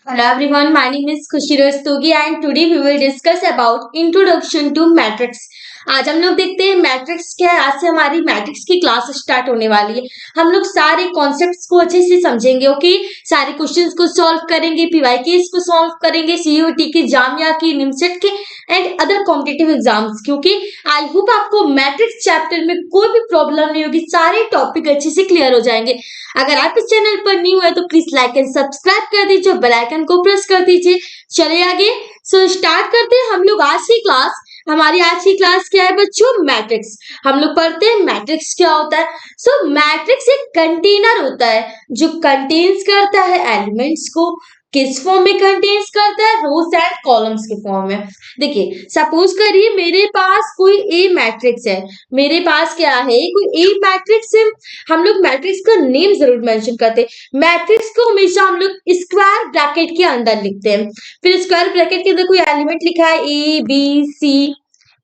Hello everyone, my name is Khushi Rastogi and today we will discuss about introduction to matrix. आज हम लोग देखते हैं matrix क्या है। आज से हमारी मैट्रिक्स की क्लास स्टार्ट होने वाली है। हम लोग सारे कॉन्सेप्ट्स को अच्छे से समझेंगे, ओके। सारे क्वेश्चंस को सॉल्व करेंगे, पीवाईक्यूज को सॉल्व करेंगे, सीयूईटी की, जामिया की, निमसेट के एंड अदर कॉम्पिटिटिव एग्जाम्स, क्योंकि आई होप आपको मैट्रिक्स चैप्टर में कोई भी प्रॉब्लम नहीं होगी, सारे टॉपिक अच्छे से क्लियर हो जाएंगे। अगर आप इस चैनल पर न्यू है तो प्लीज लाइक एंड सब्सक्राइब कर दीजिए, बेल आइकन को प्रेस कर दीजिए। चले आगे, सो स्टार्ट करते हैं हम लोग आज की क्लास। हमारी आज की क्लास क्या है बच्चों? मैट्रिक्स। हम लोग पढ़ते हैं मैट्रिक्स क्या होता है। सो मैट्रिक्स एक कंटेनर होता है जो कंटेन्स करता है एलिमेंट्स को। किस फॉर्म में कंटेन्स करता है? रोज एंड कॉलम्स के फॉर्म में। देखिए, सपोज करिए मेरे पास कोई ए मैट्रिक्स है। मेरे पास क्या है? कोई ए मैट्रिक्स है। हम लोग मैट्रिक्स का नेम जरूर मेंशन करते हैं। मैट्रिक्स को हमेशा हम लोग स्क्वायर ब्रैकेट के अंदर लिखते हैं। फिर स्क्वायर ब्रैकेट के अंदर कोई एलिमेंट लिखा है A B C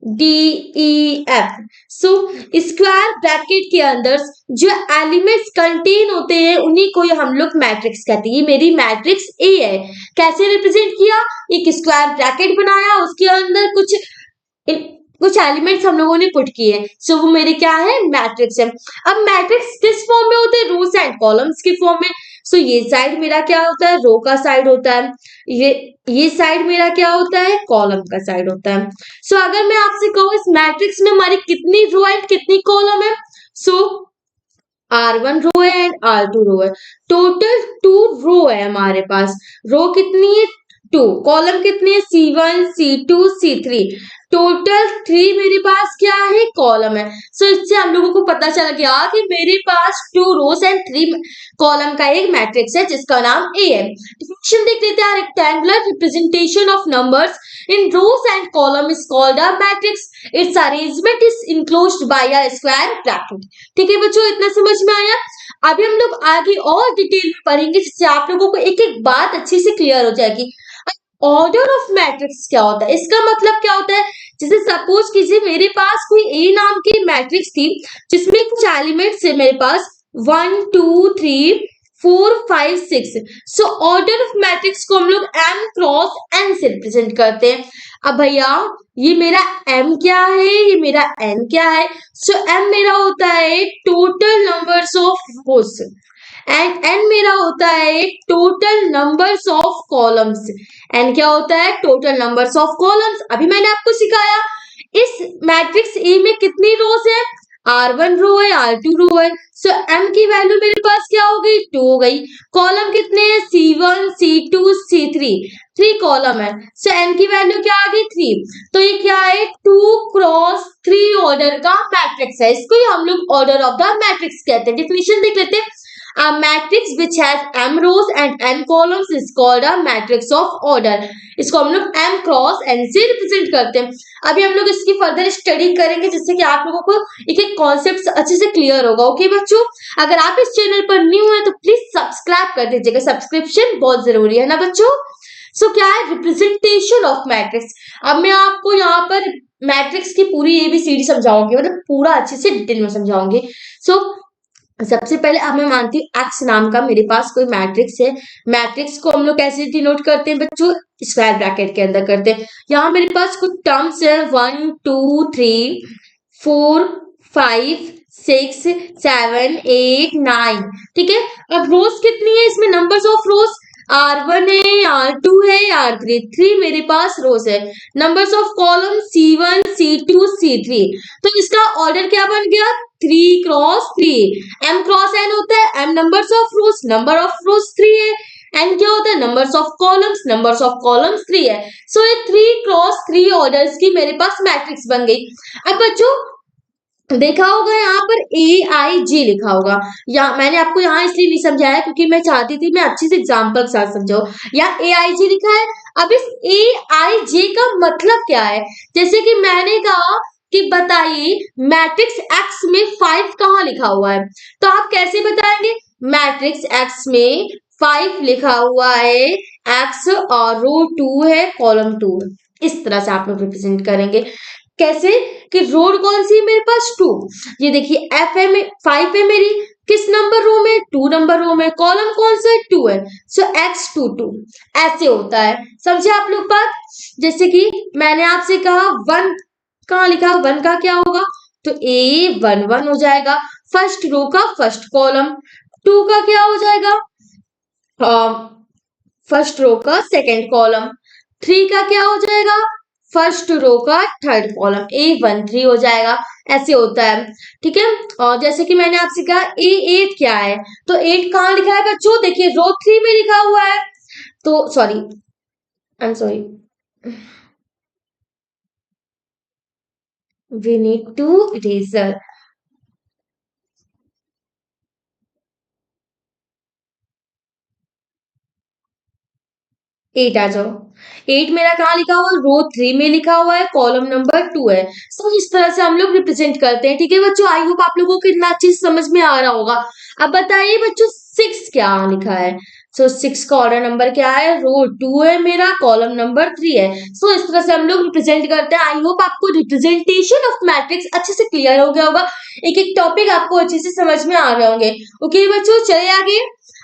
D E F. So square bracket के अंदर जो एलिमेंट्स कंटेन होते हैं उन्हीं को हम लोग मैट्रिक्स कहते हैं। ये मेरी मैट्रिक्स ए है। कैसे रिप्रेजेंट किया? एक स्क्वायर ब्रैकेट बनाया, उसके अंदर कुछ एलिमेंट्स हम लोगों ने पुट किए, सो वो मेरे क्या है? मैट्रिक्स है। अब मैट्रिक्स किस फॉर्म में होते हैं? रोज एंड कॉलम्स के फॉर्म में। सो ये साइड मेरा क्या होता है? रो का साइड होता है। ये साइड मेरा क्या होता है? कॉलम का साइड होता है। सो अगर मैं आपसे कहूँ इस मैट्रिक्स में हमारी कितनी रो एंड कितनी कॉलम है? सो R1 रो है एंड R2 रो है। टोटल 2 रो है हमारे पास। रो कितनी है? 2। कॉलम कितनी है? C1 C2 C3। टोटल 3 मेरे पास क्या है? कॉलम है। सो इससे हम लोगों को पता चल गया कि मेरे पास 2 रोज एंड 3 कॉलम का एक मैट्रिक्स है जिसका नाम ए है। डिफिनेशन देख लेते हैं। Rectangular representation of numbers in rows and column is called a matrix. Its arrangement is enclosed by a square bracket. ठीक है बच्चों, इतना समझ में आया? अभी हम लोग आगे और डिटेल में पढ़ेंगे जिससे आप लोगों को एक एक बात अच्छे से क्लियर हो जाएगी। ऑर्डर ऑफ मैट्रिक्स क्या होता है? इसका मतलब क्या होता है? जैसे सपोज कीजिए मेरे पास कोई ए नाम की मैट्रिक्स थी जिसमें कुछ एलिमेंट्स है मेरे पास 1 2 3 4 5 6। सो ऑर्डर ऑफ मैट्रिक्स को हम लोग m क्रॉस n से रिप्रेजेंट करते हैं। अब भैया ये मेरा m क्या है, ये मेरा n क्या है? सो m मेरा होता है total numbers of rows and n मेरा होता है total numbers of columns. n क्या होता है? Total numbers of columns. अभी मैंने आपको सिखाया इस मैट्रिक्स ए में कितनी रोज है? R1 रो है, R2 रो है। सो m की वैल्यू मेरे पास क्या हो गई? 2 हो गई। कॉलम कितने हैं? C1 C2 C3। 3 कॉलम है। सो n की वैल्यू क्या आ गई? 3। तो ये क्या है? 2 क्रॉस 3 ऑर्डर का मैट्रिक्स है। इसको ही हम लोग ऑर्डर ऑफ द मैट्रिक्स कहते हैं। डिफिनेशन देख लेते हैं। A matrix which has m rows and n columns is called a matrix of order. इसको हम लोग m क्रॉस n से रिप्रेजेंट करते हैं। अभी हम लोग इसकी फर्दर स्टडी करेंगे जिससे कि आप लोगों को एक एक कॉन्सेप्ट अच्छे से क्लियर होगा। ओके बच्चों, अगर आप इस चैनल पर न्यू है तो प्लीज सब्सक्राइब कर दीजिएगा। सब्सक्रिप्शन बहुत जरूरी है ना बच्चों। सो क्या है? Representation of matrix. अब मैं आपको यहाँ पर मैट्रिक्स की पूरी ABCD समझाऊंगी, मतलब पूरा अच्छे से डिटेल में समझाऊंगी। सो सबसे पहले अब मैं मानती हूँ एक्स नाम का मेरे पास कोई मैट्रिक्स है। मैट्रिक्स को हम लोग कैसे डिनोट करते हैं बच्चों? स्क्वायर ब्रैकेट के अंदर करते हैं। यहाँ मेरे पास कुछ टर्म्स है 1 2 3 4 5 6 7 8 9। ठीक है। अब रोज कितनी है इसमें? नंबर्स ऑफ रोज R1 है, R2 है, R3। 3 मेरे पास रोज है। Numbers of column C1 C2 C3। तो इसका ऑर्डर क्या बन गया? 3 क्रॉस 3। m क्रॉस n होता है। m numbers of rose, number of रोज 3 है। n क्या होता है? Numbers of columns, numbers of columns 3 है। सो ये 3 क्रॉस 3 ऑर्डर्स की मेरे पास मैट्रिक्स बन गई। अब बच्चों देखा होगा यहाँ पर AIJ लिखा होगा। या मैंने आपको यहाँ इसलिए नहीं समझाया क्योंकि मैं चाहती थी मैं अच्छी से एग्जाम्पल के साथ समझाऊं। यहाँ AIJ लिखा है। अब इस AIJ का मतलब क्या है? जैसे कि मैंने कहा कि बताइए मैट्रिक्स X में 5 कहाँ लिखा हुआ है, तो आप कैसे बताएंगे? मैट्रिक्स X में 5 लिखा हुआ है, X और रो 2 है, कॉलम 2 है। इस तरह से आप लोग रिप्रेजेंट करेंगे। कैसे? कि रोड कौन सी है मेरे पास? 2। ये देखिए F है 5 है मेरी, किस नंबर रो में? 2 नंबर रो में। कॉलम कौन सा है? 2 है। सो x22 ऐसे होता है। समझे आप लोग बात? जैसे कि मैंने आपसे कहा 1 कहाँ लिखा, 1 का क्या होगा? तो A11 हो जाएगा, फर्स्ट रो का फर्स्ट कॉलम। 2 का क्या हो जाएगा? फर्स्ट रो का सेकेंड कॉलम। 3 का क्या हो जाएगा? फर्स्ट रो का थर्ड कॉलम। A13 हो जाएगा। ऐसे होता है, ठीक है। और जैसे कि मैंने आपसे कहा A8 क्या है, तो 8 कहाँ लिखा है बच्चों? देखिए रो 3 में लिखा हुआ है। तो sorry, I am sorry, we need to eraser। 8 आ जाओ। 8 मेरा कहाँ लिखा हुआ है? रो 3 में लिखा हुआ है, कॉलम नंबर 2 है। सो इस तरह से हम लोग रिप्रेजेंट करते हैं, ठीक है बच्चों। आई होप आप लोगों को इतना अच्छे से समझ में आ रहा होगा। अब बताइए बच्चों 6 क्या लिखा है? सो 6 का ऑर्डर नंबर क्या है? रो 2 है मेरा, कॉलम नंबर 3 है। सो इस तरह से हम लोग रिप्रेजेंट करते हैं। आई होप आपको रिप्रेजेंटेशन ऑफ मैट्रिक्स अच्छे से क्लियर हो गया होगा। एक एक टॉपिक आपको अच्छे से समझ में आ रहे होंगे। ओके बच्चों, चले आगे।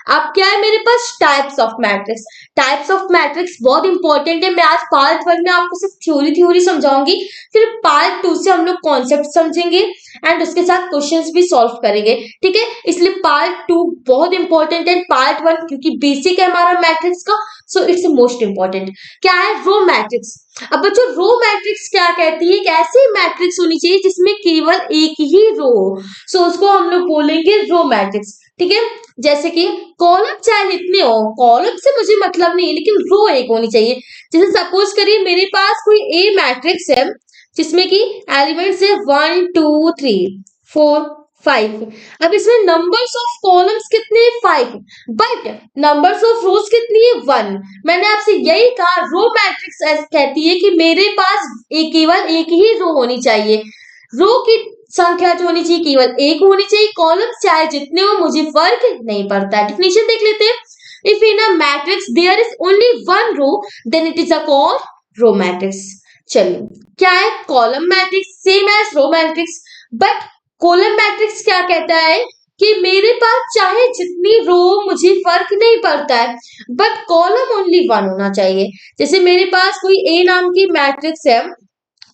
अब क्या है मेरे पास? Types of matrix. Types of matrix बहुत इंपॉर्टेंट है। मैं आज पार्ट 1 में आपको सिर्फ थ्योरी समझाऊंगी, फिर पार्ट 2 से हम लोग कॉन्सेप्ट समझेंगे एंड उसके साथ क्वेश्चंस भी सॉल्व करेंगे, ठीक है। इसलिए पार्ट 2 बहुत इंपॉर्टेंट है, पार्ट 1 क्योंकि बेसिक है हमारा मैट्रिक्स का, सो इट्स मोस्ट इंपॉर्टेंट। क्या है? Row matrix. अब बच्चों रो मैट्रिक्स क्या कहती है? एक ऐसी मैट्रिक्स होनी चाहिए जिसमें केवल एक ही रो हो, सो उसको हम लोग बोलेंगे रो मैट्रिक्स, ठीक है। जैसे कि कॉलम चाहे जितने हो, कॉलम से मुझे मतलब नहीं है, लेकिन रो एक होनी चाहिए। जैसे सपोज करिए मेरे पास कोई ए मैट्रिक्स है जिसमें कि एलिमेंट्स है 1 2 3 4 5। अब इसमें नंबर्स ऑफ कॉलम्स कितने हैं? 5, बट नंबर्स ऑफ रोज कितनी है? 1। मैंने आपसे यही कहा, रो मैट्रिक्स कहती है कि मेरे पास केवल एक ही रो होनी चाहिए। रो की संख्या जो होनी चाहिए केवल एक होनी चाहिए, कॉलम चाहे जितने हो मुझे फर्क नहीं पड़ता। डेफिनेशन देख लेते हैं। If in a matrix there is only one row then it is a called row matrix. चलिए, क्या है? Column matrix same as row matrix, but column matrix क्या कहता है कि मेरे पास चाहे जितनी रो मुझे फर्क नहीं पड़ता है, बट कॉलम ओनली वन होना चाहिए। जैसे मेरे पास कोई ए नाम की मैट्रिक्स है,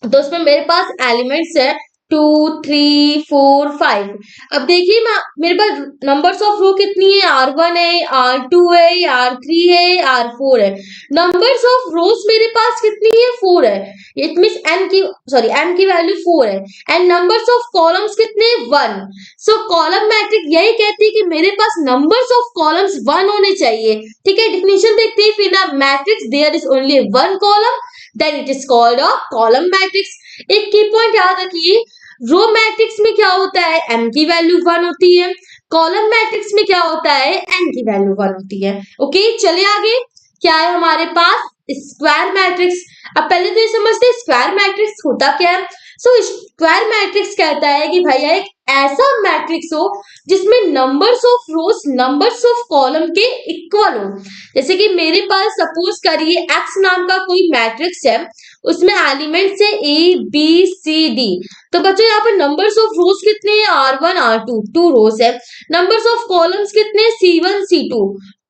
तो उसमें मेरे पास एलिमेंट्स है 2 3 4 5। अब देखिए मेरे पास नंबर्स ऑफ रो कितनी है? R1 है, R2 है, R3 है, R4 है। नंबर्स ऑफ रोज मेरे पास कितनी है? 4 है। इट मींस n की वैल्यू 4 है। एंड नंबर्स ऑफ कॉलम्स कितने? 1। सो कॉलम मैट्रिक्स यही कहती है कि मेरे पास नंबर्स ऑफ कॉलम्स 1 होने चाहिए, ठीक है। डेफिनेशन देखते हैं। फिर matrix there is only one column then it is called a column matrix. एक की पॉइंट याद रखिए, रो मैट्रिक्स में क्या होता है? m की वैल्यू 1 होती है। कॉलम मैट्रिक्स में क्या होता है? n की वैल्यू 1 होती है। ओके, चले आगे। क्या है हमारे पास? Square matrix. अब पहले तो ये समझते हैं स्क्वायर मैट्रिक्स होता क्या है। सो स्क्वायर मैट्रिक्स कहता है कि भैया एक ऐसा मैट्रिक्स हो जिसमें numbers of rose numbers of column के इक्वल हो। जैसे कि मेरे पास सपोज करिए एक्स नाम का कोई मैट्रिक्स है, उसमें एलिमेंट्स है ए बी सी डी। तो बच्चों यहाँ पर नंबर्स ऑफ रोज कितने हैं? R1 R2, 2 रोज है। नंबर्स ऑफ कॉलम्स कितने? C1 C2,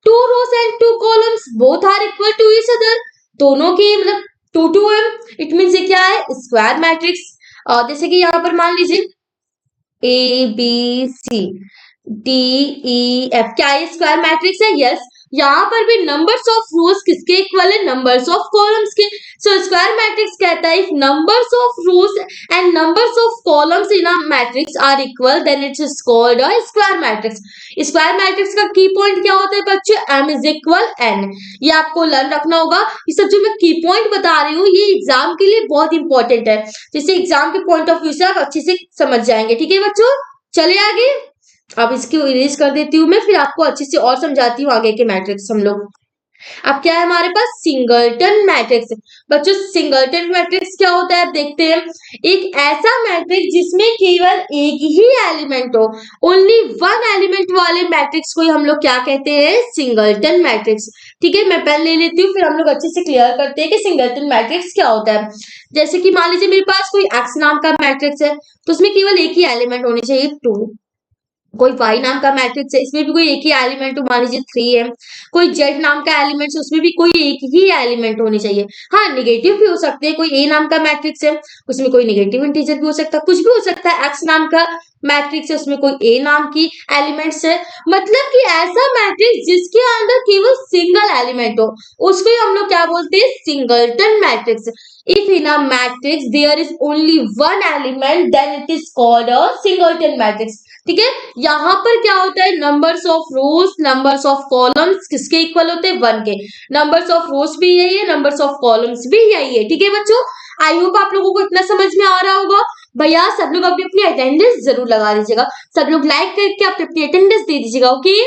2 rows and 2 columns, both are equal to each other. दोनों की मतलब 2 2 है। इट मींस ये क्या है? Square matrix. और जैसे कि यहाँ पर मान लीजिए A B C D E F, क्या ये स्क्वायर मैट्रिक्स है? यस। यहाँ पर भी नंबर्स ऑफ रोज किसके इक्वल है? नंबर्स ऑफ कॉलम्स के। सो स्क्वायर मैट्रिक्स कहता है if numbers of rows and numbers of columns in a matrix are equal then it is called a square matrix. Square matrix का key point क्या होता है बच्चों? m is equal n। ये आपको learn रखना होगा। ये सब जो मैं की पॉइंट बता रही हूँ ये एग्जाम के लिए बहुत इंपॉर्टेंट है, जिससे एग्जाम के पॉइंट ऑफ व्यू से आप अच्छे से समझ जाएंगे, ठीक है बच्चों। चले आगे। अब इसकी इरेज कर देती हूँ मैं, फिर आपको अच्छे से और समझाती हूँ आगे के मैट्रिक्स हम लोग। अब क्या है हमारे पास? Singleton matrix. बच्चों सिंगलटन मैट्रिक्स क्या होता है? अब देखते हैं। एक ऐसा मैट्रिक्स जिसमें केवल एक ही एलिमेंट हो, ओनली वन एलिमेंट वाले मैट्रिक्स को हम लोग क्या कहते हैं? सिंगलटन मैट्रिक्स, ठीक है। मैं पेन ले लेती हूँ, फिर हम लोग अच्छे से क्लियर करते हैं कि सिंगलटन मैट्रिक्स क्या होता है। जैसे कि मान लीजिए मेरे पास कोई एक्स नाम का मैट्रिक्स है, तो उसमें केवल एक ही एलिमेंट होनी चाहिए 2। कोई y नाम का मैट्रिक्स है, इसमें भी कोई एक ही एलिमेंट मान लीजिए 3 है। कोई z नाम का एलिमेंट है, उसमें भी कोई एक ही एलिमेंट होने चाहिए। हाँ, नेगेटिव भी हो सकते हैं। कोई a नाम का मैट्रिक्स है, उसमें कोई नेगेटिव इंटीजर भी हो सकता है, कुछ भी हो सकता है। x नाम का मैट्रिक्स है, उसमें कोई a नाम की एलिमेंट्स है। मतलब कि ऐसा मैट्रिक्स जिसके अंदर केवल सिंगल एलिमेंट हो, उसको ही हम लोग क्या बोलते हैं? Singleton matrix. If in a matrix there is only one element, then it is called a singleton matrix. ठीक है, यहाँ पर क्या होता है? Numbers of rose, numbers of columns किसके इक्वल होते हैं? 1 के। नंबर्स ऑफ रोज भी यही है, नंबर्स ऑफ कॉलम्स भी यही है। ठीक है बच्चों, आई होप आप लोगों को इतना समझ में आ रहा होगा। भैया सब लोग अपनी अपनी अटेंडेंस जरूर लगा दीजिएगा, सब लोग लाइक करके अपनी अपनी अटेंडेंस दे दीजिएगा। ओके,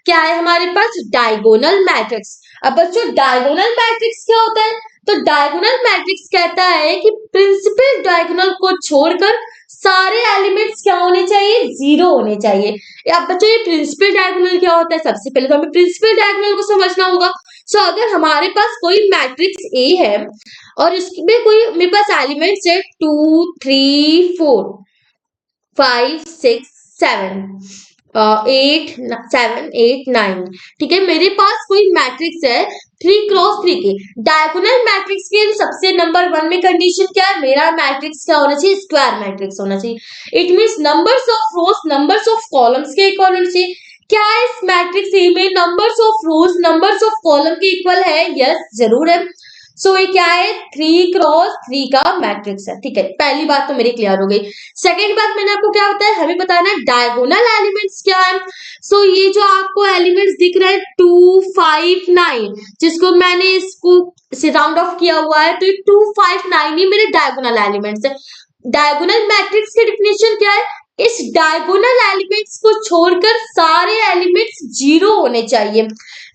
क्या है हमारे पास? Diagonal matrix. अब बच्चों डायगोनल मैट्रिक्स क्या होता है? तो डायगोनल मैट्रिक्स कहता है कि प्रिंसिपल डायगोनल को छोड़कर सारे एलिमेंट्स क्या होने चाहिए? 0 होने चाहिए। अब बच्चों ये प्रिंसिपल डायगोनल क्या होता है? सबसे पहले तो हमें प्रिंसिपल डायगोनल को समझना होगा। सो अगर हमारे पास कोई मैट्रिक्स ए है और इसमें कोई मेरे पास एलिमेंट्स है 2 3 4 5 6 7 8 7 8 9, ठीक है। मेरे पास कोई मैट्रिक्स है 3x3 की। डायगोनल मैट्रिक्स के सबसे नंबर 1 में कंडीशन क्या है? मेरा मैट्रिक्स क्या होना चाहिए? स्क्वायर मैट्रिक्स होना चाहिए। It means numbers of rose numbers of columns के इक्वल होना चाहिए। क्या इस मैट्रिक्स ए में numbers of rose numbers of column के इक्वल है? यस, जरूर है। सो ये क्या है? 3x3 का मैट्रिक्स है। ठीक है, पहली बात तो मेरी क्लियर हो गई। सेकेंड बात मैंने आपको क्या बताया? हमें बताना है डायगोनल एलिमेंट्स क्या है। सो ये जो आपको एलिमेंट्स दिख रहे हैं 2 5 9, जिसको मैंने इसको से राउंड ऑफ किया हुआ है, तो ये 2 5 9 ही मेरे डायगोनल एलिमेंट्स है। डायगोनल मैट्रिक्स की डिफिनेशन क्या है? इस डायगोनल एलिमेंट्स को छोड़कर सारे एलिमेंट्स 0 होने चाहिए।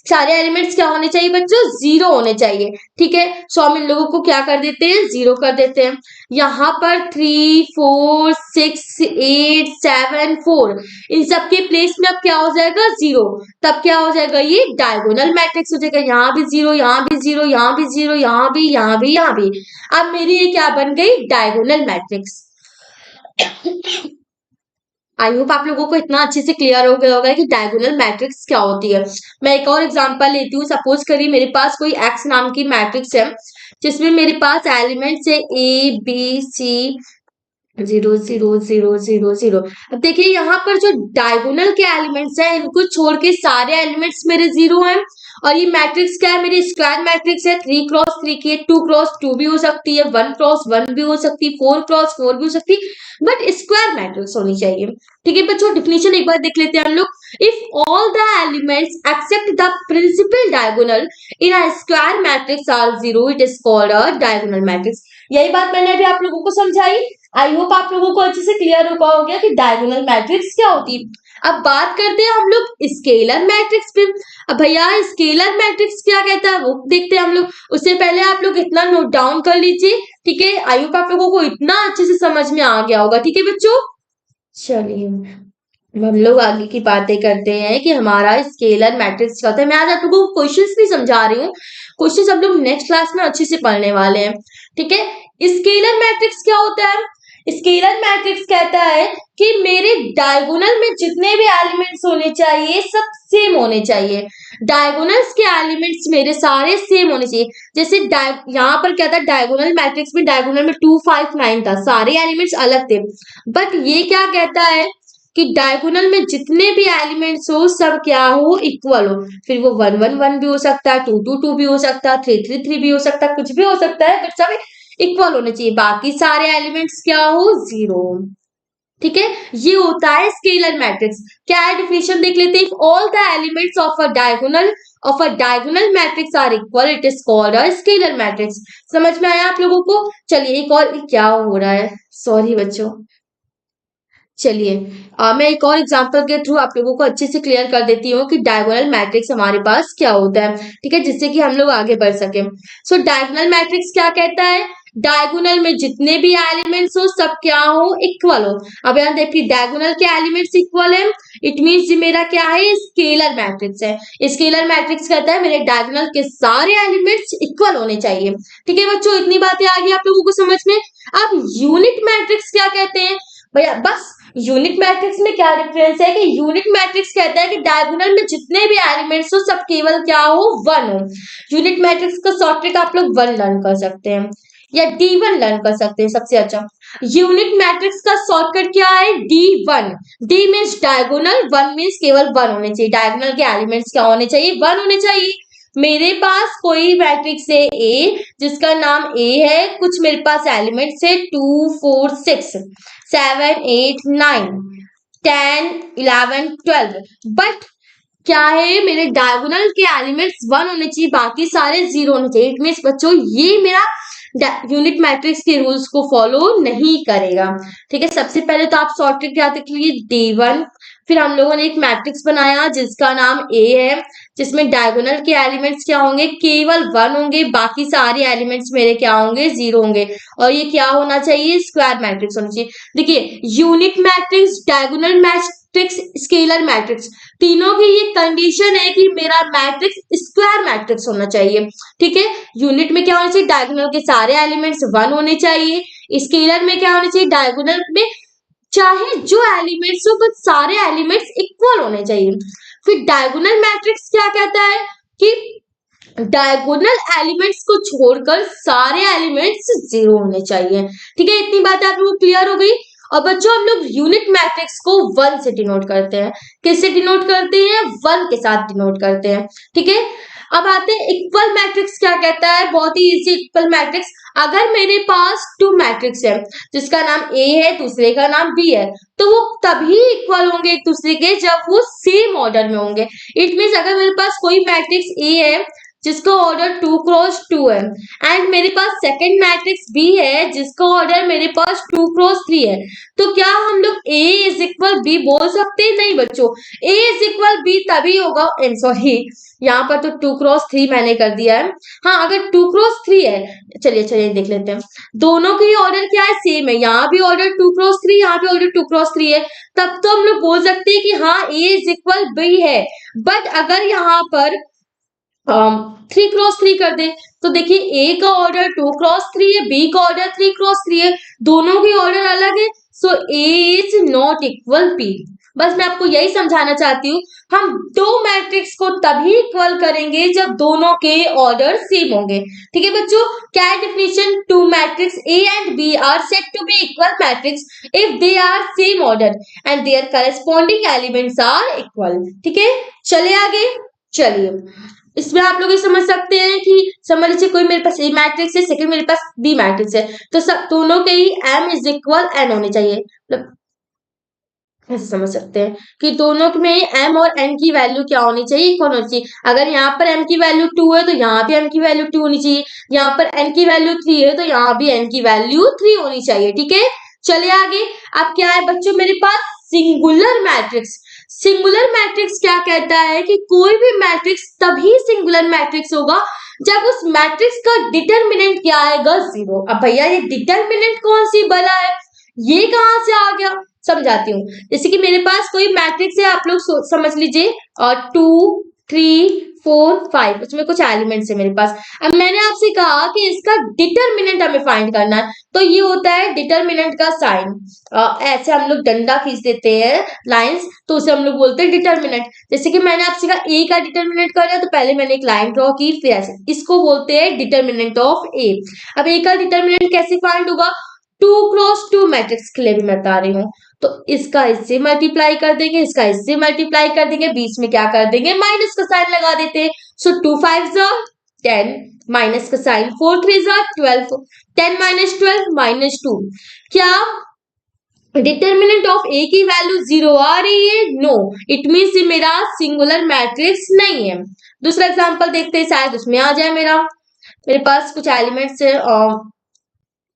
सारे एलिमेंट्स क्या होने चाहिए बच्चों? 0 होने चाहिए। ठीक है, सो हम इन लोगों को क्या कर देते हैं? 0 कर देते हैं। यहाँ पर 3 4 6 8 7 4, इन सब के प्लेस में अब क्या हो जाएगा? 0। तब क्या हो जाएगा? ये डायगोनल मैट्रिक्स हो जाएगा। यहाँ भी 0, यहाँ भी 0, यहाँ भी 0, यहाँ भी, यहाँ भी, यहाँ भी। अब मेरी ये क्या बन गई? Diagonal matrix. आई होप आप लोगों को इतना अच्छे से क्लियर हो गया होगा कि डायगोनल मैट्रिक्स क्या होती है। मैं एक और एग्जांपल लेती हूँ। सपोज करिए मेरे पास कोई एक्स नाम की मैट्रिक्स है, जिसमें मेरे पास एलिमेंट्स है ए बी सी 0 0 0 0 0। अब देखिए यहाँ पर जो डायगोनल के एलिमेंट्स हैं, इनको छोड़ के सारे एलिमेंट्स मेरे 0 हैं। और ये मैट्रिक्स क्या है? मेरी स्क्वायर मैट्रिक्स है। 3x3 की, 2x2 भी हो सकती है, 1x1 भी हो सकती है, 4x4 भी हो सकती है, बट स्क्वायर मैट्रिक्स होनी चाहिए। ठीक है बच्चों, डिफिनेशन एक बार देख लेते हैं हम लोग। If all the elements except the principal diagonal in a square matrix are 0, it is called a diagonal matrix. यही बात मैंने अभी आप लोगों को समझाई। आई होप आप लोगों को अच्छे से क्लियर हो गया कि डायगोनल मैट्रिक्स क्या होती है। अब बात करते हैं हम लोग स्केलर मैट्रिक्स पे। अब भैया स्केलर मैट्रिक्स क्या कहता है वो देखते हैं हम लोग। उससे पहले आप लोग इतना नोट डाउन कर लीजिए। ठीक है, आई होप आप लोगों को इतना अच्छे से समझ में आ गया होगा। ठीक है बच्चों, चलिए हम लोग आगे की बातें करते हैं कि हमारा स्केलर मैट्रिक्स क्या होता है। मैं आज आप लोगों को क्वेश्चंस नहीं समझा रही हूँ, क्वेश्चंस हम लोग नेक्स्ट क्लास में अच्छे से पढ़ने वाले हैं। ठीक है, स्केलर मैट्रिक्स क्या होता है? स्केलर मैट्रिक्स कहता है कि मेरे डायगोनल में जितने भी एलिमेंट्स होने चाहिए सब सेम होने चाहिए। डायगोनल्स के एलिमेंट्स मेरे सारे सेम होने चाहिए। जैसे यहाँ पर क्या था? डायगोनल मैट्रिक्स में डायगोनल में 2 5 9 था, सारे एलिमेंट्स अलग थे। बट ये क्या कहता है कि डायगोनल में जितने भी एलिमेंट्स हो सब क्या हो? इक्वल हो। फिर वो 1 1 1 भी हो सकता है, 2 2 2 भी हो सकता है, 3 3 3 भी हो सकता है, कुछ भी हो सकता है, बट सब इक्वल होने चाहिए। बाकी सारे एलिमेंट्स क्या हो? 0। ठीक है, ये होता है स्केलर मैट्रिक्स। क्या है डिफिनेशन देख लेते हैं। If all the elements of a diagonal matrix are equal, it is called a scalar matrix. समझ में आया आप लोगों को? चलिए एक और, क्या हो रहा है? सॉरी बच्चों, चलिए मैं एक और एग्जांपल के थ्रू आप लोगों को अच्छे से क्लियर कर देती हूँ कि डायगोनल मैट्रिक्स हमारे पास क्या होता है। ठीक है, जिससे कि हम लोग आगे बढ़ सके। सो डायगोनल मैट्रिक्स क्या कहता है? डायगोनल में जितने भी एलिमेंट्स हो सब क्या हो? इक्वल हो। अब यहाँ देखिए डायगोनल के एलिमेंट्स इक्वल है, इट मीन्स मेरा क्या है? स्केलर मैट्रिक्स है। स्केलर मैट्रिक्स कहता है मेरे डायगोनल के सारे एलिमेंट्स इक्वल होने चाहिए। ठीक है बच्चों, इतनी बातें आ गई आप लोगों को समझ में। अब यूनिट मैट्रिक्स क्या कहते हैं? भैया बस यूनिट मैट्रिक्स में क्या डिफरेंस है कि यूनिट मैट्रिक्स कहता है कि डायगोनल में जितने भी एलिमेंट्स हो सब केवल क्या हो, वन हो। यूनिट मैट्रिक्स का शॉर्ट ट्रिक आप लोग वन लर्न कर सकते हैं या D1 लर्न कर सकते हैं सबसे अच्छा। यूनिट मैट्रिक्स का शॉर्टकट क्या है, D1। D means diagonal, one means केवल वन होने चाहिए। डायगोनल के एलिमेंट्स क्या होने चाहिए, वन होने चाहिए। मेरे पास कोई मैट्रिक्स है ए जिसका नाम ए है, कुछ मेरे पास एलिमेंट्स है 2 4 6 7 8 9 10 11 12, बट क्या है, मेरे डायगोनल के एलिमेंट्स वन होने चाहिए, बाकी सारे जीरो होने चाहिए। इट मीन्स बच्चों ये मेरा यूनिट मैट्रिक्स के रूल्स को फॉलो नहीं करेगा। ठीक है, सबसे पहले तो आप शॉर्ट ट्रिक याद रखिए D1। फिर हम लोगों ने एक मैट्रिक्स बनाया जिसका नाम A है, जिसमें डायगोनल के एलिमेंट्स क्या होंगे, केवल वन होंगे, बाकी सारे एलिमेंट्स मेरे क्या होंगे, जीरो होंगे। और ये क्या होना चाहिए, स्क्वायर मैट्रिक्स होना चाहिए। देखिए unit matrix, diagonal matrix, scalar matrix, तीनों की ये कंडीशन है कि मेरा मैट्रिक्स स्क्वायर मैट्रिक्स होना चाहिए। ठीक है, यूनिट में क्या होना चाहिए, डायगोनल के सारे एलिमेंट्स वन होने चाहिए। स्केलर में क्या होना चाहिए, डायगोनल में चाहे जो एलिमेंट्स हो बस सारे एलिमेंट्स इक्वल होने चाहिए। फिर डायगोनल मैट्रिक्स क्या कहता है कि डायगोनल एलिमेंट्स को छोड़कर सारे एलिमेंट्स जीरो होने चाहिए। ठीक है, इतनी बात आप लोग क्लियर हो गई। और बच्चों हम लोग यूनिट मैट्रिक्स को वन से डिनोट करते हैं। किससे डिनोट करते हैं, वन के साथ डिनोट करते हैं। ठीक है, अब आते हैं इक्वल मैट्रिक्स क्या कहता है, बहुत ही इजी। इक्वल मैट्रिक्स, अगर मेरे पास टू मैट्रिक्स है जिसका नाम ए है, दूसरे का नाम बी है, तो वो तभी इक्वल होंगे एक दूसरे के जब वो सेम ऑर्डर में होंगे। इट मीन्स अगर मेरे पास कोई मैट्रिक्स ए है जिसका ऑर्डर 2 क्रॉस 2 है, एंड मेरे पास सेकंड मैट्रिक्स बी है जिसका ऑर्डर मेरे पास 2 क्रॉस 3 है, तो क्या हम लोग A इज इक्वल बी बोल सकते हैं, नहीं बच्चों। A इज इक्वल बी तभी होगा, सॉरी यहाँ पर तो 2 क्रॉस 3 मैंने कर दिया है। हाँ, अगर 2 क्रॉस 3 है, चलिए देख लेते हैं, दोनों की ऑर्डर क्या है, सेम है। यहाँ भी ऑर्डर 2 क्रॉस 3, यहाँ भी ऑर्डर 2 क्रॉस 3 है, तब तो हम लोग बोल सकते हैं कि हाँ A इज इक्वल बी है। बट अगर यहाँ पर 3 क्रॉस 3 कर दे, तो देखिए ए का ऑर्डर 2 क्रॉस 3 है, बी का ऑर्डर 3 क्रॉस 3 है, दोनों की ऑर्डर अलग है, सो ए इज नॉट इक्वल बी। बस मैं आपको यही समझाना चाहती हूँ, हम दो मैट्रिक्स को तभी इक्वल करेंगे जब दोनों के ऑर्डर सेम होंगे। ठीक है बच्चों, क्या है definition, two matrix A and B are said to be equal matrix if they are same order and their corresponding elements are equal. ठीक है, चले आगे। चलिए, इसमें आप लोग ये समझ सकते हैं कि समझ लीजिए कोई मेरे पास ए मैट्रिक्स है, सेकंड मेरे पास बी मैट्रिक्स है, तो सब दोनों के ही m इज इक्वल n होने चाहिए। मतलब ऐसे समझ सकते हैं कि दोनों में m और n की वैल्यू क्या होनी चाहिए, इक्वल होनी चाहिए। अगर यहाँ पर m की वैल्यू 2 है तो यहाँ भी m की वैल्यू 2 होनी चाहिए, यहाँ पर n की वैल्यू 3 है तो यहाँ भी n की वैल्यू 3 होनी चाहिए। ठीक है, चलिए आगे। अब क्या है बच्चों, मेरे पास सिंगुलर मैट्रिक्स। सिंगुलर मैट्रिक्स क्या कहता है कि कोई भी मैट्रिक्स तभी सिंगुलर मैट्रिक्स होगा जब उस मैट्रिक्स का डिटरमिनेंट क्या आएगा, जीरो। अब भैया ये डिटरमिनेंट कौन सी बला है, ये कहां से आ गया, समझाती हूँ। जैसे कि मेरे पास कोई मैट्रिक्स है, आप लोग समझ लीजिए, और 2 3 4 5, उसमें कुछ एलिमेंट्स है मेरे पास। अब मैंने आपसे कहा कि इसका डिटरमिनेंट हमें फाइंड करना है, तो ये होता है डिटरमिनेंट का साइन। ऐसे हम लोग डंडा खींच देते हैं लाइंस, तो उसे हम लोग बोलते हैं डिटरमिनेंट। जैसे कि मैंने आपसे कहा ए का डिटरमिनेंट करना है, तो पहले मैंने एक लाइन ड्रॉ की, फिर ऐसे, इसको बोलते हैं डिटरमिनेंट ऑफ ए। अब ए का डिटरमिनेंट कैसे फाइंड होगा, 2 क्रॉस 2 मैट्रिक्स के लिए भी मैं बता रही हूँ, तो इसका इससे मल्टीप्लाई कर देंगे, इसका इससे मल्टीप्लाई कर देंगे, बीच में क्या कर देंगे, माइनस का साइन लगा देते हैं। सो 2 5 10, माइनस का साइन, 4 3 12, 10 माइनस 12 माइनस 2। क्या डिटरमिनेंट ऑफ ए की वैल्यू 0 आ रही है, नो, इट मीन्स ये मेरा सिंगुलर मैट्रिक्स नहीं है। दूसरा एग्जांपल देखते हैं, शायद उसमें आ जाए। मेरे पास कुछ एलिमेंट्स है,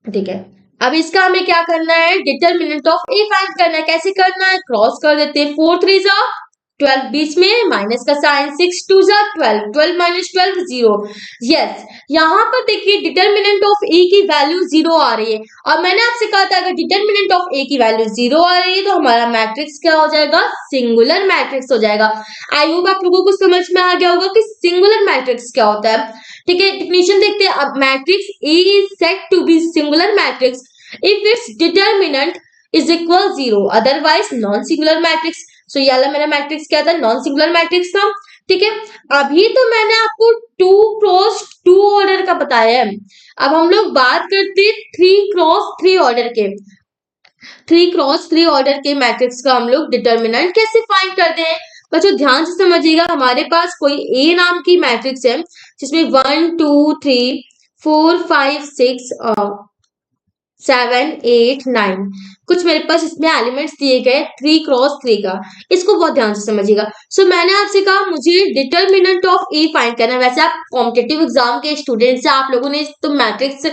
ठीक है। अब इसका हमें क्या करना है, डिटरमिनेंट ऑफ ए फाइंड करना है। कैसे करना है, क्रॉस कर देते हैं, 4 3 12, बीच में माइनस का साइन, 6 2 12, 12 माइनस 12 0। यस, यहाँ पर देखिए डिटरमिनेंट ऑफ ए की वैल्यू 0 आ रही है, और मैंने आपसे कहा था अगर डिटरमिनेंट ऑफ ए की वैल्यू 0 आ रही है तो हमारा मैट्रिक्स क्या हो जाएगा, सिंगुलर मैट्रिक्स हो जाएगा। आई होप आप लोगों को समझ में आ गया होगा कि सिंगुलर मैट्रिक्स क्या होता है। ठीक है, डिफिनेशन देखते हैं। अब matrix A is said to be singular matrix if its determinant is equal 0, otherwise non singular matrix. So ये वाला मेरा मैट्रिक्स क्या था, नॉन सिंगुलर मैट्रिक्स था। ठीक है, अभी तो मैंने आपको 2 क्रॉस 2 ऑर्डर का बताया है। अब हम लोग बात करते हैं 3 क्रॉस 3 ऑर्डर के। 3 क्रॉस 3 ऑर्डर के मैट्रिक्स का हम लोग डिटर्मिनेंट कैसे फाइंड करते हैं। बच्चों ध्यान से समझिएगा, हमारे पास कोई ए नाम की मैट्रिक्स है जिसमें 1 2 3 4 5 6 7 8 9 कुछ मेरे पास इसमें एलिमेंट्स दिए गए 3 क्रॉस 3 का। इसको बहुत ध्यान से समझिएगा। सो मैंने आपसे कहा मुझे डिटर्मिनेंट ऑफ ए फाइंड करना है। वैसे आप कॉम्पिटिटिव एग्जाम के स्टूडेंट्स हैं, आप लोगों ने तो मैट्रिक्स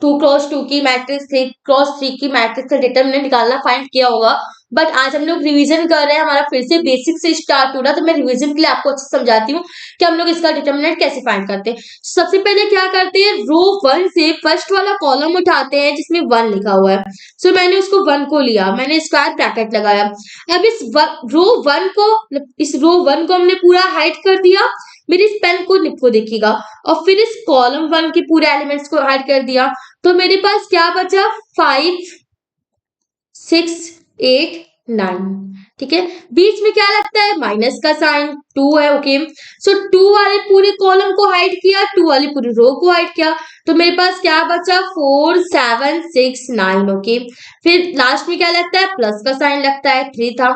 2 क्रॉस 2 की मैट्रिक्स 3 क्रॉस 3 की मैट्रिक्स का डिटर्मिनेंट निकालना फाइंड किया होगा। बट आज हम लोग रिवीजन कर रहे हैं, हमारा फिर से बेसिक से स्टार्ट हो रहा, तो मैं रिवीजन के लिए आपको अच्छे से समझाती हूँ कि हम लोग इसका डिटर्मिनेंट कैसे फाइंड करते हैं। सबसे पहले क्या करते हैं, रो 1 से फर्स्ट वाला कॉलम उठाते हैं जिसमें 1 लिखा हुआ है। सो मैंने उसको 1 को लिया, मैंने स्क्वायर ब्रैकेट लगाया। अब इस रो 1 को हमने पूरा हाइड कर दिया। मेरे इस पेन को निपको देखिएगा, और फिर इस कॉलम 1 के पूरे एलिमेंट्स को हाइड कर दिया। तो मेरे पास क्या बचा, 5 6 8 9। ठीक है, बीच में क्या लगता है, माइनस का साइन, 2 है। ओके, सो 2 वाले पूरे कॉलम को हाइड किया, 2 वाली पूरी रो को हाइड किया, तो मेरे पास क्या बचा, 4 7 6 9। ओके, फिर लास्ट में क्या लगता है, प्लस का साइन लगता है, 3 था।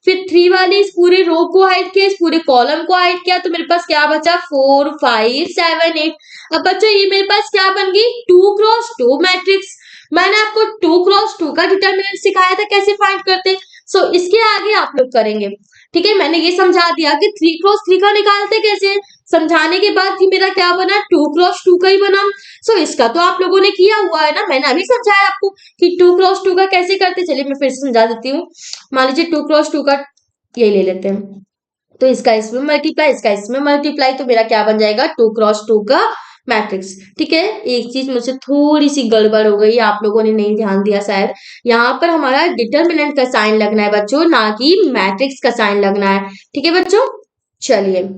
फिर 3 वाली इस पूरे रो को हाइड किया, इस पूरे कॉलम को हाइड किया, तो मेरे पास क्या बचा, 4 5 7 8। अब बच्चों ये मेरे पास क्या बन गई, 2 क्रॉस 2 मैट्रिक्स। मैंने आपको 2 क्रॉस 2 का डिटर्मिनेंट सिखाया था कैसे फाइंड करते हैं। सो इसके आगे आप लोग करेंगे। ठीक है, मैंने ये समझा दिया कि 3 क्रॉस 3 का निकालते कैसे। समझाने के बाद कि मेरा क्या बना, 2 क्रॉस 2 का ही बना। सो इसका तो आप लोगों ने किया हुआ है ना, मैंने अभी समझाया आपको कि 2 क्रॉस 2 का कैसे करते। चलिए मैं फिर से समझा देती हूँ। मान लीजिए 2 क्रॉस 2 का ये ले लेते हैं, तो इसका इसमें मल्टीप्लाई, इसका इसमें मल्टीप्लाई, तो मेरा क्या बन जाएगा, 2 क्रॉस 2 का मैट्रिक्स। ठीक है, एक चीज मुझसे थोड़ी सी गड़बड़ हो गई, आप लोगों ने नहीं ध्यान दिया शायद। यहाँ पर हमारा डिटर्मिनेंट का साइन लगना है बच्चों, ना कि मैट्रिक्स का साइन लगना है। ठीक है बच्चों, चलिए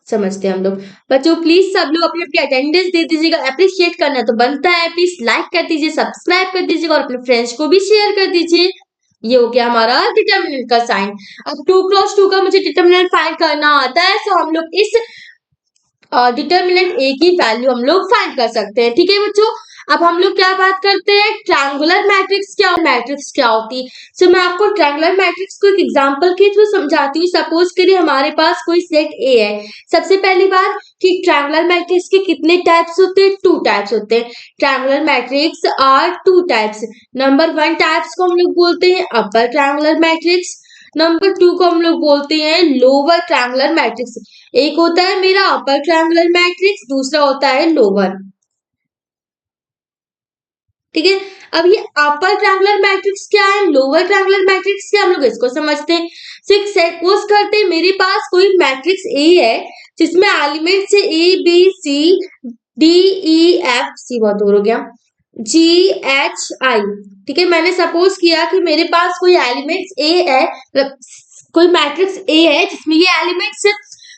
समझते हैं हम लोग। बच्चों प्लीज सब लोग अपनी अपनी अटेंडेंस दे दीजिएगा, अप्रिशिएट करना तो बनता है। प्लीज लाइक कर दीजिए, सब्सक्राइब कर दीजिएगा और अपने फ्रेंड्स को भी शेयर कर दीजिए। ये हो गया हमारा डिटर्मिनेंट का साइन। अब 2 क्रॉस 2 का मुझे डिटर्मिनेंट फाइंड करना आता है, सो हम लोग इस डिटर्मिनेंट ए की वैल्यू हम लोग फाइंड कर सकते हैं। ठीक है बच्चों, अब हम लोग क्या बात करते हैं, ट्रायंगुलर मैट्रिक्स क्या होती है। सो मैं आपको ट्रायंगुलर मैट्रिक्स को एक एग्जांपल के थ्रू समझाती हूँ। सपोज करिए हमारे पास कोई सेट ए है। सबसे पहली बात कि ट्रायंगुलर मैट्रिक्स के कितने टाइप्स होते हैं, 2 टाइप्स होते हैं। Triangular matrix are 2 types. Number 1 types को हम लोग बोलते हैं अपर ट्रायंगुलर मैट्रिक्स। नंबर 2 को हम लोग बोलते हैं लोअर ट्रायंगुलर मैट्रिक्स। एक होता है मेरा अपर ट्रायंगुलर मैट्रिक्स, दूसरा होता है लोअर। ठीक है, अब ये अपर ट्रायंगुलर मैट्रिक्स क्या है, लोअर ट्रायंगुलर मैट्रिक्स क्या, हम लोग इसको समझते हैं। सपोज करते हैं मेरे पास कोई मैट्रिक्स ए है जिसमें एलिमेंट्स है A B C D E F, C बहुत दूर हो गया, जी एच आई। ठीक है, मैंने सपोज किया कि मेरे पास कोई एलिमेंट्स ए है, कोई मैट्रिक्स ए है जिसमें ये एलिमेंट्स है।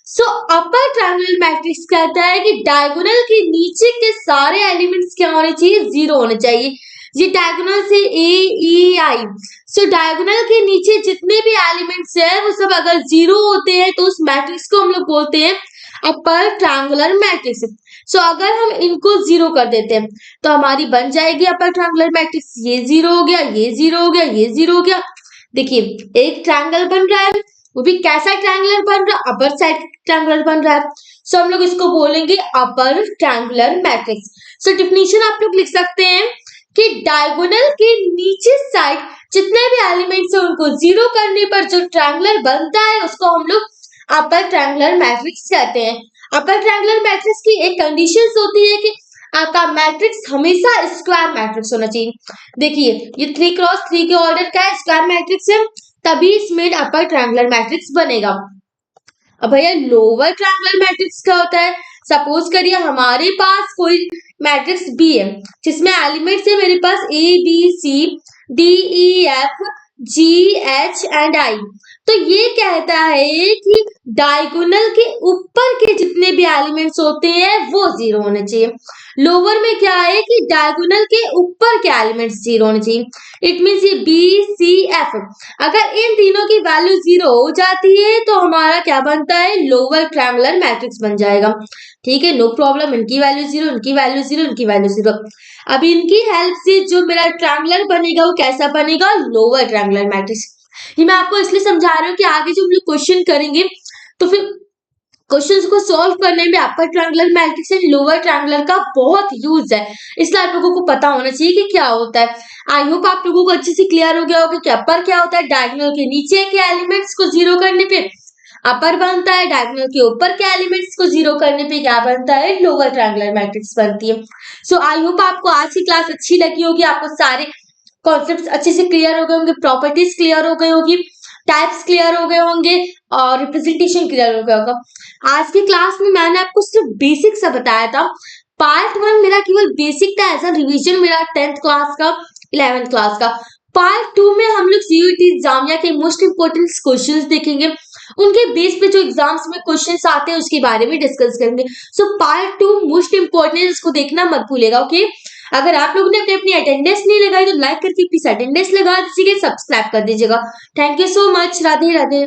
सो अपर ट्रायंगुलर मैट्रिक्स कहता है कि डायगोनल के नीचे के सारे एलिमेंट्स क्या होने चाहिए, 0 होने चाहिए। ये डायगोनल से ए ई आई, सो डायगोनल के नीचे जितने भी एलिमेंट्स है वो सब अगर 0 होते हैं तो उस मैट्रिक्स को हम लोग बोलते हैं अपर ट्रायंगुलर मैट्रिक्स। सो अगर हम इनको 0 कर देते हैं तो हमारी बन जाएगी अपर ट्रायंगुलर मैट्रिक्स। ये 0 हो गया, ये 0 हो गया, ये 0 हो गया। देखिए एक ट्रायंगल बन रहा है, वो भी कैसा ट्रायंगुलर बन रहा है, अपर साइड ट्रायंगुलर बन रहा है। सो हम लोग इसको बोलेंगे अपर ट्रायंगुलर मैट्रिक्स। सो डिफिनीशन आप लोग लिख सकते हैं कि डायगोनल के नीचे साइड जितने भी एलिमेंट्स है उनको 0 करने पर जो ट्रायंगुलर बनता है उसको हम लोग अपर ट्रायंगुलर मैट्रिक्स कहते हैं। अपर ट्रायंगुलर मैट्रिक्स की एक कंडीशन होती है कि आपका मैट्रिक्स हमेशा स्क्वायर मैट्रिक्स होना चाहिए। देखिए ये 3 क्रॉस 3 के ऑर्डर का स्क्वायर मैट्रिक्स है, तभी इसमें अपर ट्रायंगुलर मैट्रिक्स बनेगा। अब भैया लोअर ट्रायंगुलर मैट्रिक्स क्या होता है, सपोज करिए हमारे पास कोई मैट्रिक्स बी है जिसमें एलिमेंट्स है मेरे पास A B C D E F G H and I. तो ये कहता है कि डायगोनल के ऊपर के जितने भी एलिमेंट्स होते हैं वो जीरो होने चाहिए। लोअर में क्या है कि डायगोनल के ऊपर के एलिमेंट्स जीरो होने चाहिए। इट मीन्स ये बी सी एफ, अगर इन तीनों की वैल्यू जीरो हो जाती है तो हमारा क्या बनता है, लोअर ट्रायंगुलर मैट्रिक्स बन जाएगा। ठीक है, नो प्रॉब्लम, इनकी वैल्यू जीरो, इनकी वैल्यू जीरो, इनकी वैल्यू जीरो। अब इनकी हेल्प से जो मेरा ट्रायंगुलर बनेगा वो कैसा बनेगा, लोअर ट्रायंगुलर मैट्रिक्स। ये मैं आपको इसलिए समझा रही हूँ कि आगे जो हम लोग क्वेश्चन करेंगे तो फिर क्वेश्चंस को सॉल्व करने में upper triangular matrix and lower triangular का बहुत यूज है, इसलिए आप लोगों को पता होना चाहिए कि क्या होता है। आई होप आप लोगों को अच्छे से क्लियर हो गया होगा कि अपर क्या होता है, डायगोनल के नीचे के एलिमेंट्स को जीरो करने पे अपर बनता है, डायगोनल के ऊपर के एलिमेंट्स को जीरो करने पे क्या बनता है, लोअर ट्रायंगुलर मैट्रिक्स बनती है। सो आई होप आपको आज की क्लास अच्छी लगी होगी, आपको सारे कॉन्सेप्ट्स अच्छे से क्लियर हो गए होंगे, प्रॉपर्टीज क्लियर हो गई होगी, टाइप्स क्लियर हो गए होंगे और रिप्रेजेंटेशन क्लियर हो गया होगा। आज की क्लास में मैंने आपको सिर्फ बेसिक सा बताया था। पार्ट 1 मेरा केवल बेसिक था, एज अ रिवीजन मेरा 10th क्लास का, 11th क्लास का। पार्ट 2 में हम लोग सीयूईटी एग्जाम या के मोस्ट इंपोर्टेंट क्वेश्चंस देखेंगे, उनके बेस पे जो एग्जाम्स में क्वेश्चंस आते हैं उसके बारे में डिस्कस करेंगे। सो पार्ट 2 मोस्ट इंपोर्टेंट, इसको देखना मत भूलिएगा। ओके, अगर आप लोगों ने अपनी अटेंडेंस नहीं लगाई तो लाइक करके प्लीज अटेंडेंस लगा दीजिएगा, सब्सक्राइब कर दीजिएगा। Thank you so much. Radhe Radhe.